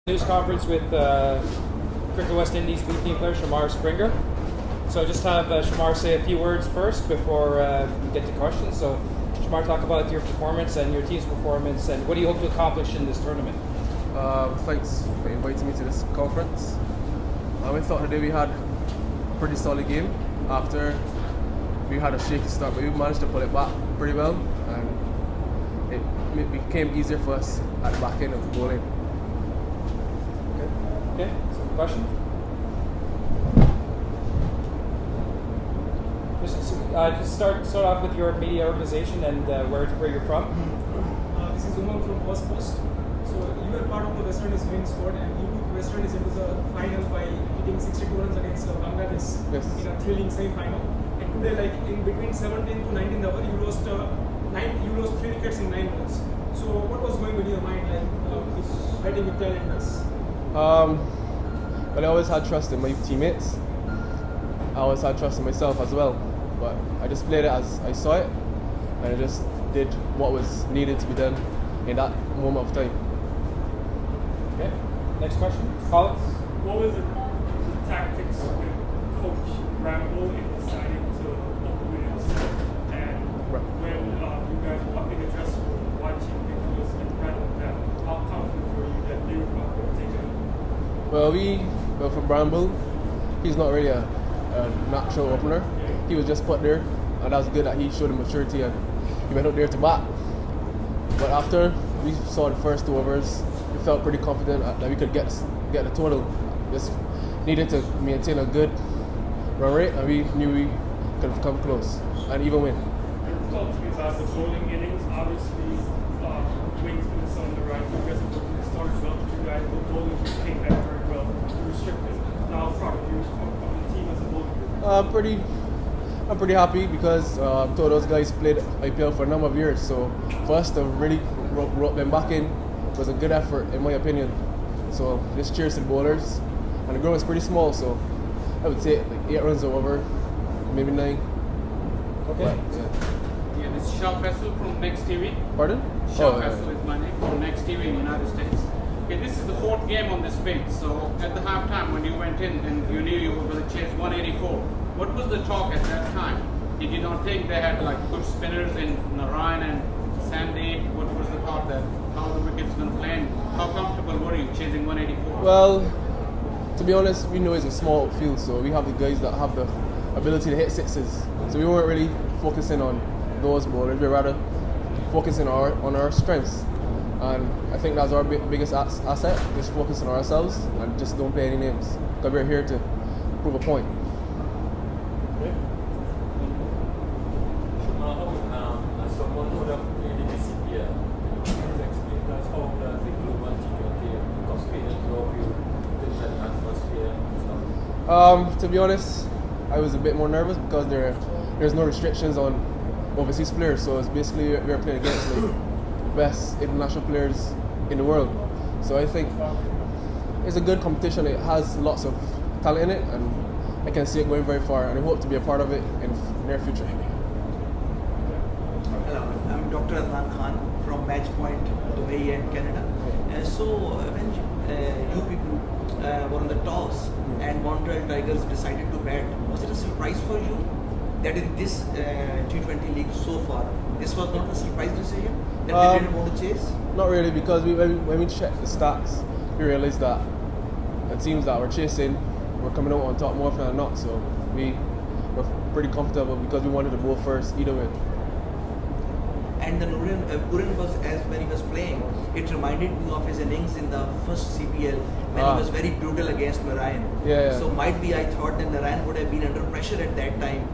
News conference with Cricket West Indies B team player Shamar Springer. So just have Shamar say a few words first before we get to questions. So Shamar, talk about your performance and your team's performance and what do you hope to accomplish in this tournament? Thanks for inviting me to this conference. I thought today we had a pretty solid game after we had a shaky start, but we managed to pull it back pretty well and it became easier for us at the back end of the bowling. Okay, so question? Just start off with your media organization and where you're from. This is Umang from First Post. So you were part of the West Indies winning squad and you took West Indies into the final by hitting 62 runs against Bangladesh in a thrilling semi-final. And today, like in between 17th to 19th hour, you lost 3 wickets in 9 balls. So what was going on in your mind, like batting with talent? But I always had trust in my teammates. I always had trust in myself as well. But I just played it as I saw it, and I just did what was needed to be done in that moment of time. Okay. Next question, Colin. What was the tactics with Coach Bramble in deciding to open Williams? And when you guys were up in the dressing room watching Nicholas and Bramble, how confident were you that they were going to take it? Well, for Bramble, he's not really a natural opener. He was just put there, and that was good that he showed the maturity and he went out there to bat. But after we saw the first 2 overs, we felt pretty confident that we could get the total. Just needed to maintain a good run rate, and we knew we could come close and even win. Talk to me about the bowling innings. Obviously, Wings been on the right. You guys have been started well, but you guys the bowling came back very well. Restricted. Now, proud of you of the team as a bowling group. I'm pretty happy because told those guys played IPL for a number of years. So for us to really rope them back in was a good effort, in my opinion. So just cheers to the bowlers. And the ground is pretty small, so I would say like 8 runs over, maybe 9. Okay. Yeah, this is Shah Faisal from Next TV. Pardon? Shah Faisal is my name, from Next TV in the United States. Okay, this is the 4th game on this pitch. So at the halftime when you went in and you knew you were going to chase 184, what was the talk at that time? Did you not think they had like good spinners in Narayan and Sandy? What was the thought that how the wickets going to land? How comfortable were you chasing 184? Well, to be honest, we know it's a small field, so we have the guys that have the ability to hit sixes. So we weren't really focusing on those bowlers. We were rather focusing on our strengths. And I think that's our biggest asset, just focus on ourselves and just don't play any names. Because we're here to prove a point. As someone who would have played in the CPL, explain to us how does the global T20 conspire to of you in that atmosphere and stuff? To be honest, I was a bit more nervous because there's no restrictions on overseas players, so it's basically we're playing against the best international players in the world. So I think it's a good competition. It has lots of talent in it, and I can see it going very far, and I hope to be a part of it in the near future. Hello, I'm Dr. Adnan Khan from Matchpoint, Dubai and Canada. So when you people were on the toss and Montreal Tigers decided to bat, was it a surprise for you that in this T20 league so far, this was not a surprise decision that they didn't want to chase? Not really, because when we checked the stats, we realized that the teams that were chasing were coming out on top more often than not. So we were pretty comfortable because we wanted to bowl first either way. And the Guren was, as when he was playing, it reminded me of his innings in the first CPL when he was very brutal against Narayan. Yeah. So might be I thought that Narayan would have been under pressure at that time,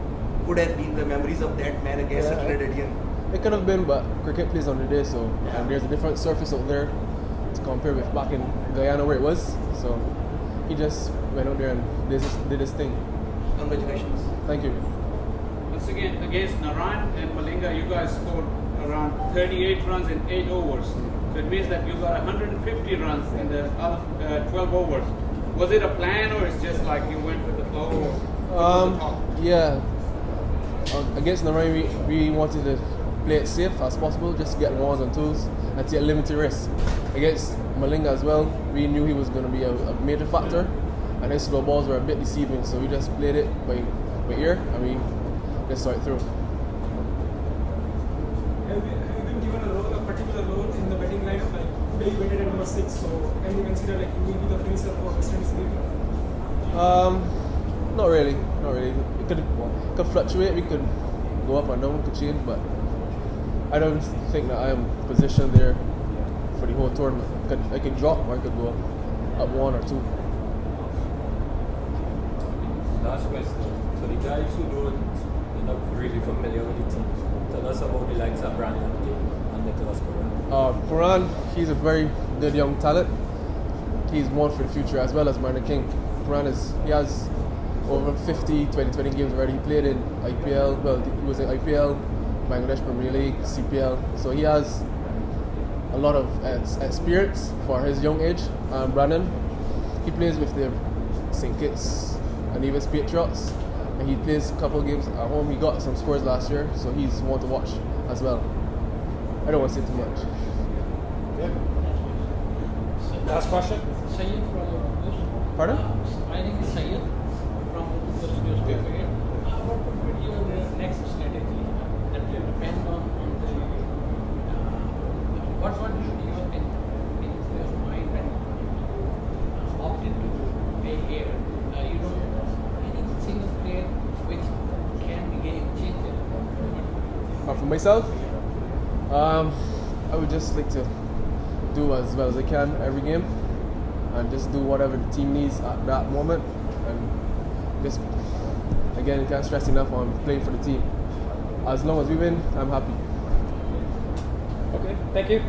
could have been the memories of that man against a Trinidadian. It could have been, but cricket plays on the day, so and there's a different surface out there to compare with back in Guyana where it was. So he just went out there and did his thing. Congratulations. Thank you. Once again, against Narayan and Malinga, you guys scored around 38 runs in 8 overs. So it means that you got 150 runs in the other 12 overs. Was it a plan, or it's just like you went with the flow? Yeah. Against Narayan, we wanted to play it safe as possible, just to get 1s and 2s and take limited risk. Against Malinga as well. We knew he was going to be a major factor, and his slow balls were a bit deceiving, so we just played it by ear, and we just saw it through. Have you been given a particular role in the batting lineup? Like today you batted at number 6, so can you consider like you will be the finisher for West Indies? Not really. It could fluctuate. We could go up and down, could change, but I don't think that I am positioned there for the whole tournament. I could drop or I could go up 1 or 2. Last question. For the guys who are not really familiar with the team, tell us about the likes of Brandon and Nicholas Puran. Puran, he's a very good young talent. He's one for the future as well as Brandon King. Puran he has over 50 2020 games already. He played in IPL, well, he was in IPL, Bangladesh Premier League, CPL, so he has a lot of experience for his young age. Brandon, he plays with the St. Kitts and Nevis Patriots, and he plays a couple of games at home. He got some scores last year, so he's one to watch as well. I don't want to say too much. Last question. Sayyid from Pardon? My name is Sayyid from the newspaper here. What would be your next strategy that will depend on the what should be your in your mind when you opted to play here? You don't have any single player which can be game changer. For myself, I would just like to do as well as I can every game and just do whatever the team needs at that moment, and just again, you can't stress enough on playing for the team. As long as we win, I'm happy. Okay, thank you.